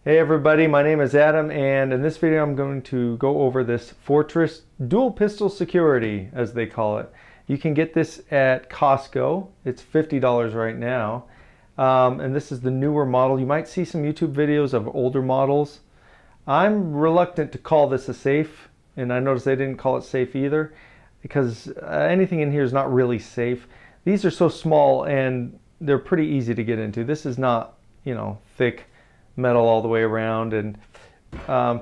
Hey everybody, my name is Adam, and in this video I'm going to go over this Fortress dual pistol security, as they call it. You can get this at Costco. It's $50 right now, and this is the newer model. You might see some YouTube videos of older models. I'm reluctant to call this a safe, and I noticed they didn't call it safe either, because anything in here is not really safe. These are so small and they're pretty easy to get into. This is not, thick metal all the way around, and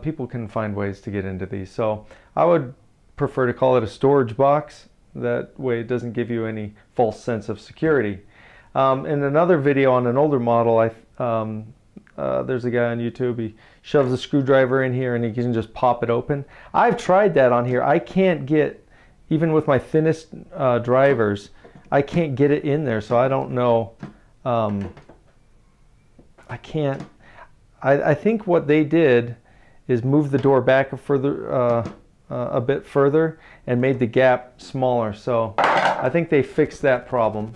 people can find ways to get into these. So I would prefer to call it a storage box. That way it doesn't give you any false sense of security. In another video on an older model, there's a guy on YouTube, he shoves a screwdriver in here and he can just pop it open. I've tried that on here. I can't get, even with my thinnest drivers, I can't get it in there, so I don't know. I think what they did is move the door back a bit further and made the gap smaller. So I think they fixed that problem.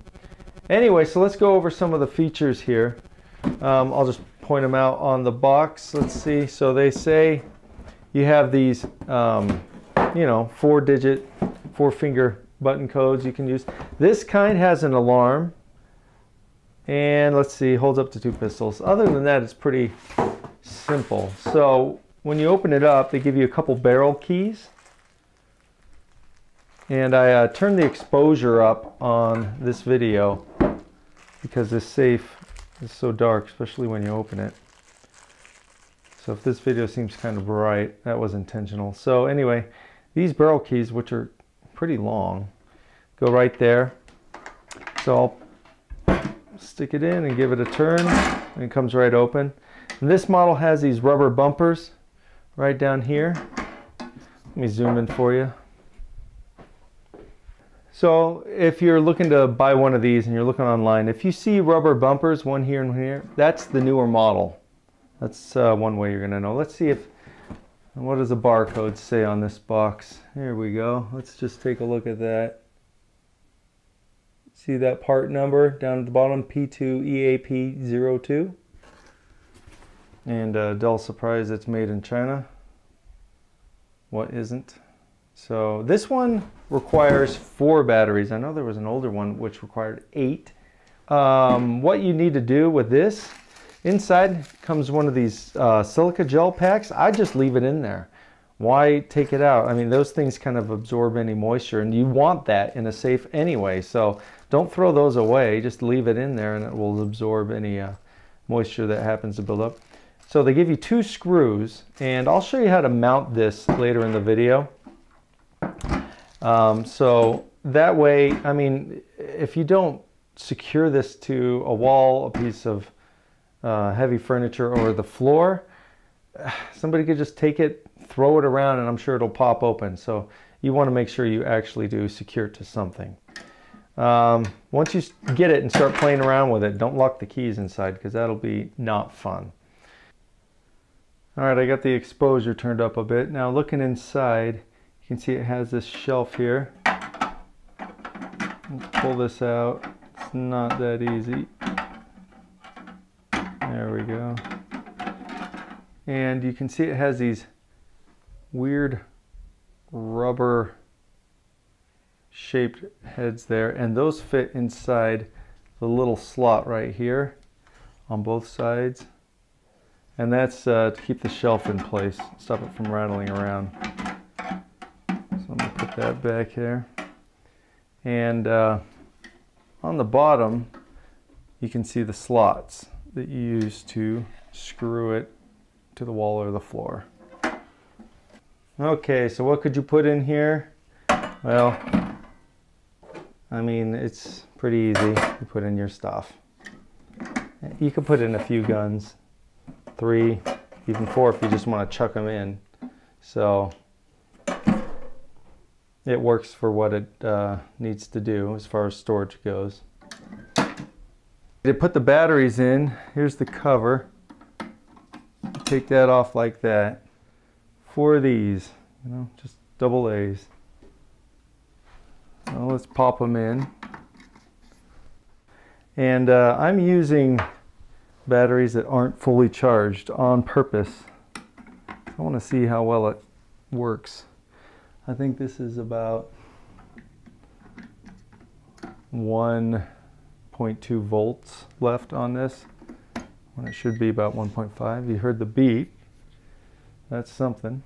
Anyway, so let's go over some of the features here. I'll just point them out on the box. Let's see. So they say you have these, 4-digit, 4-finger button codes you can use. This kind has an alarm. And let's see, holds up to 2 pistols. Other than that, it's pretty simple. So when you open it up, they give you a couple barrel keys. And I turned the exposure up on this video because this safe is so dark, especially when you open it. So if this video seems kind of bright, that was intentional. So anyway, these barrel keys, which are pretty long, go right there. So I'll stick it in and give it a turn, and it comes right open. And this model has these rubber bumpers right down here. Let me zoom in for you. So if you're looking to buy one of these and you're looking online, if you see rubber bumpers, one here and one here, that's the newer model. That's one way you're going to know. Let's see what does the barcode say on this box. Here we go. Let's just take a look at that. See that part number down at the bottom, P2EAP02. And dull surprise, it's made in China. What isn't? So this one requires 4 batteries. I know there was an older one which required 8. What you need to do with this, inside comes one of these silica gel packs. I just leave it in there. Why take it out? I mean, those things kind of absorb any moisture, and you want that in a safe anyway. So don't throw those away. Just leave it in there and it will absorb any moisture that happens to build up. So they give you 2 screws, and I'll show you how to mount this later in the video. So that way, I mean, if you don't secure this to a wall, a piece of heavy furniture, or the floor, somebody could just take it, throw it around, and I'm sure it'll pop open. So you want to make sure you actually do secure it to something. Once you get it and start playing around with it, don't lock the keys inside, because that'll be not fun. Alright, I got the exposure turned up a bit. Now looking inside, you can see it has this shelf here. Let's pull this out. It's not that easy. There we go. And you can see it has these weird rubber shaped heads there, and those fit inside the little slot right here on both sides, and that's to keep the shelf in place, stop it from rattling around. So I'm going to put that back here, and on the bottom you can see the slots that you use to screw it to the wall or the floor. Okay, so what could you put in here? Well, I mean, it's pretty easy. You put in your stuff. You could put in a few guns, 3, even 4 if you just want to chuck them in. So it works for what it needs to do as far as storage goes. To put the batteries in, here's the cover. Take that off like that. 4 of these, just double A's. So let's pop them in. And I'm using batteries that aren't fully charged on purpose. I want to see how well it works. I think this is about 1.2 volts left on this, when it should be about 1.5. You heard the beep. That's something.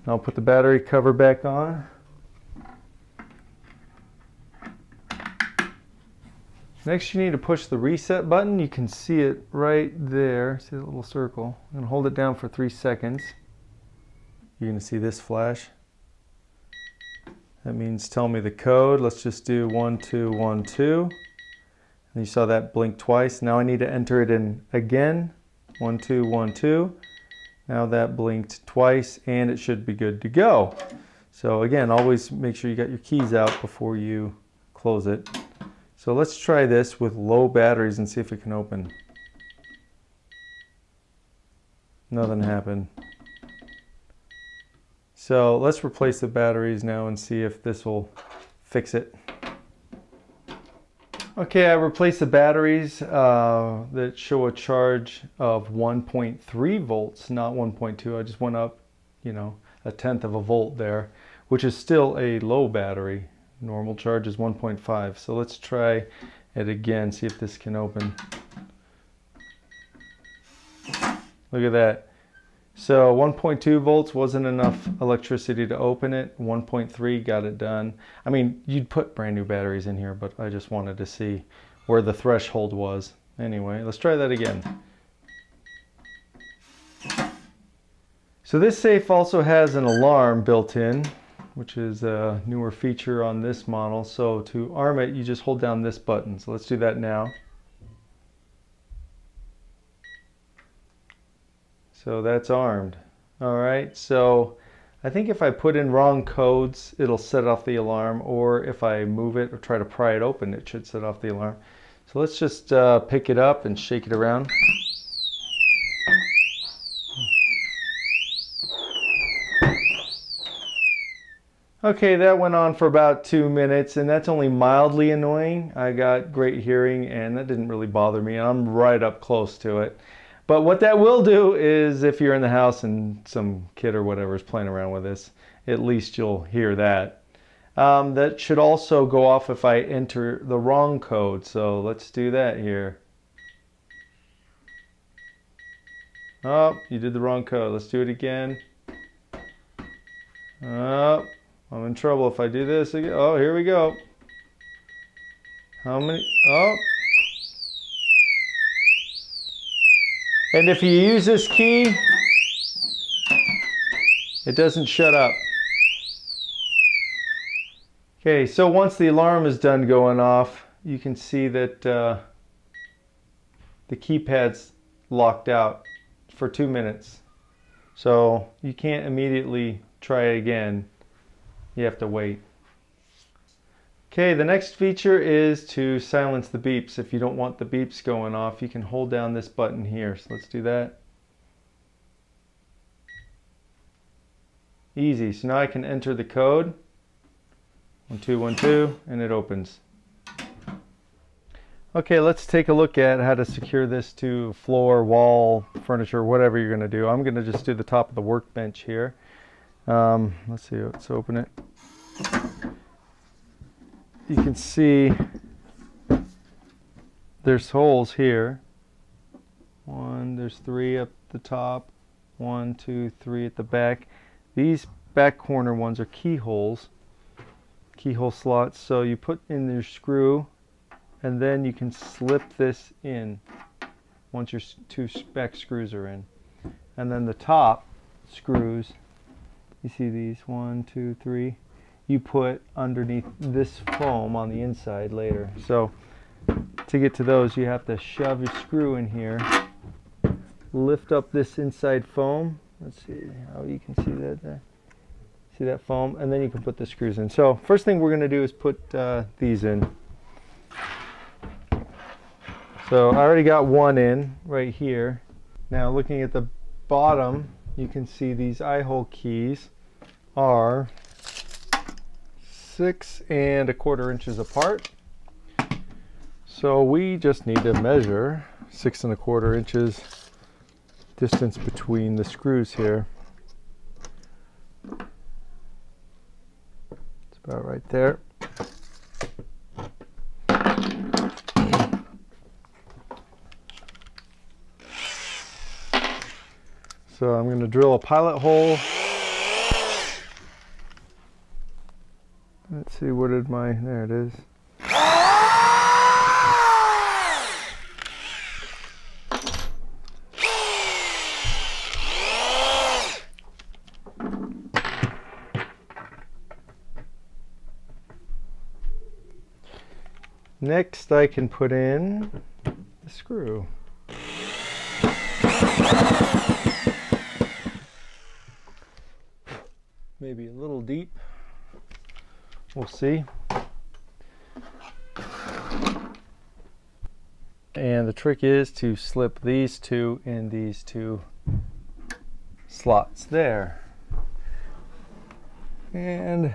Now I'll put the battery cover back on. Next, you need to push the reset button. You can see it right there. See the little circle? I'm gonna hold it down for 3 seconds. You're gonna see this flash. That means tell me the code. Let's just do 1212. And you saw that blink twice. Now I need to enter it in again. 1212. Now that blinked twice and it should be good to go. So again, always make sure you got your keys out before you close it. So let's try this with low batteries and see if it can open. Nothing happened. So let's replace the batteries now and see if this will fix it. Okay, I replaced the batteries that show a charge of 1.3 volts, not 1.2. I just went up, you know, 1/10 of a volt there, which is still a low battery. Normal charge is 1.5. So let's try it again, see if this can open. Look at that. So 1.2 volts wasn't enough electricity to open it. 1.3 got it done. I mean, you'd put brand new batteries in here, but I just wanted to see where the threshold was. Anyway, let's try that again. So this safe also has an alarm built in, which is a newer feature on this model. So to arm it, you just hold down this button. So let's do that now. So that's armed. All right, so I think if I put in wrong codes, it'll set off the alarm, or if I move it or try to pry it open, it should set off the alarm. So let's just pick it up and shake it around. Okay, that went on for about 2 minutes, and that's only mildly annoying. I got great hearing, and that didn't really bother me. I'm right up close to it. But what that will do is if you're in the house and some kid or whatever is playing around with this, at least you'll hear that. That should also go off if I enter the wrong code. So let's do that here. Oh, you did the wrong code. Let's do it again. Oh, I'm in trouble if I do this again. Oh, here we go. How many? Oh. And if you use this key, it doesn't shut up. Okay, so once the alarm is done going off, you can see that the keypad's locked out for 2 minutes. So you can't immediately try it again. You have to wait. Okay, the next feature is to silence the beeps. If you don't want the beeps going off, you can hold down this button here. So let's do that. Easy. So now I can enter the code. 1212, and it opens. Okay, let's take a look at how to secure this to floor, wall, furniture, whatever you're going to do. I'm going to just do the top of the workbench here. Let's see, let's open it. You can see there's holes here. There's 3 up the top, 1, 2, 3 at the back. These back corner ones are keyholes, keyhole slots. So you put in your screw, and then you can slip this in once your 2 back screws are in. And then the top screws, you see these 1, 2, 3. You put underneath this foam on the inside later. So to get to those, you have to shove your screw in here, lift up this inside foam. Let's see how you can see that there. See that foam? And then you can put the screws in. So first thing we're going to do is put these in. So I already got one in right here. Now looking at the bottom, you can see these eye hole keys are 6 1/4 inches apart. So we just need to measure 6 1/4 inches distance between the screws here. It's about right there. So I'm going to drill a pilot hole. Let's see, what did my, there it is. Next I can put in the screw. Maybe a little deep. We'll see. And the trick is to slip these two in these two slots there. And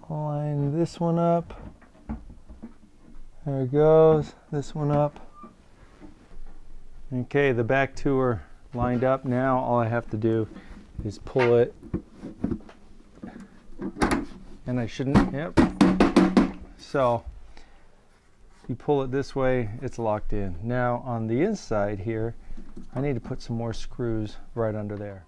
line this one up. There it goes. This one up. Okay, the back two are lined up. Now all I have to do is pull it, and I shouldn't, yep. So you pull it this way, it's locked in. Now on the inside here, I need to put some more screws right under there.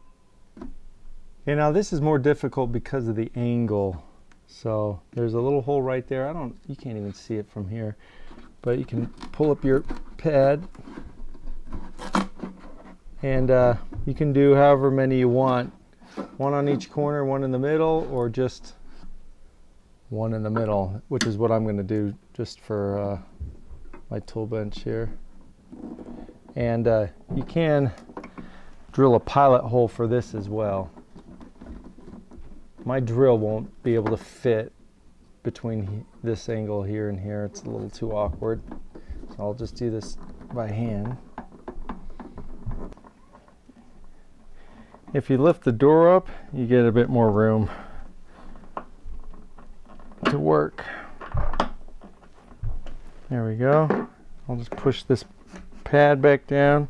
Okay, now this is more difficult because of the angle. So there's a little hole right there. You can't even see it from here, but you can pull up your pad, and you can do however many you want. One on each corner, one in the middle, or just one in the middle, which is what I'm going to do just for my tool bench here. And you can drill a pilot hole for this as well. My drill won't be able to fit between this angle here and here. It's a little too awkward. So I'll just do this by hand. If you lift the door up, you get a bit more room to work. There we go. I'll just push this pad back down.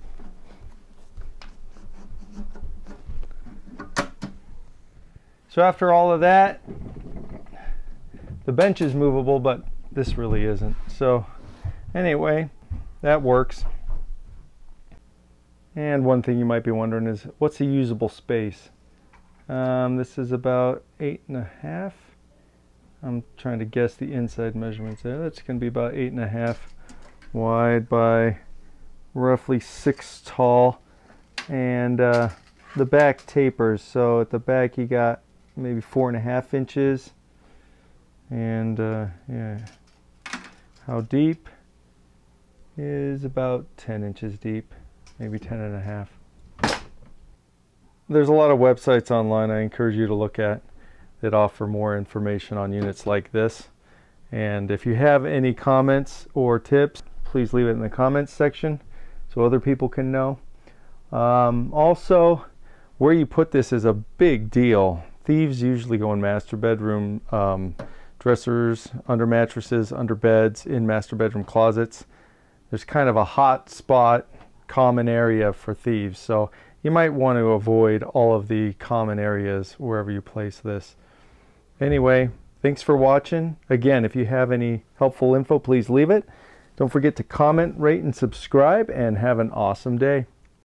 So after all of that, the bench is movable, but this really isn't. So anyway, that works. And one thing you might be wondering is, what's a usable space? This is about 8.5. I'm trying to guess the inside measurements there. That's going to be about 8.5 wide by roughly 6 tall. And the back tapers. So at the back you got maybe 4.5 inches. And yeah, how deep is about 10 inches deep, maybe 10.5. There's a lot of websites online I encourage you to look at that offer more information on units like this. And if you have any comments or tips, please leave it in the comments section so other people can know. Also, where you put this is a big deal. Thieves usually go in master bedroom dressers, under mattresses, under beds, in master bedroom closets. There's kind of a hot spot, common area for thieves. So you might want to avoid all of the common areas wherever you place this. Anyway, thanks for watching. Again, if you have any helpful info, please leave it. Don't forget to comment, rate, and subscribe, and have an awesome day.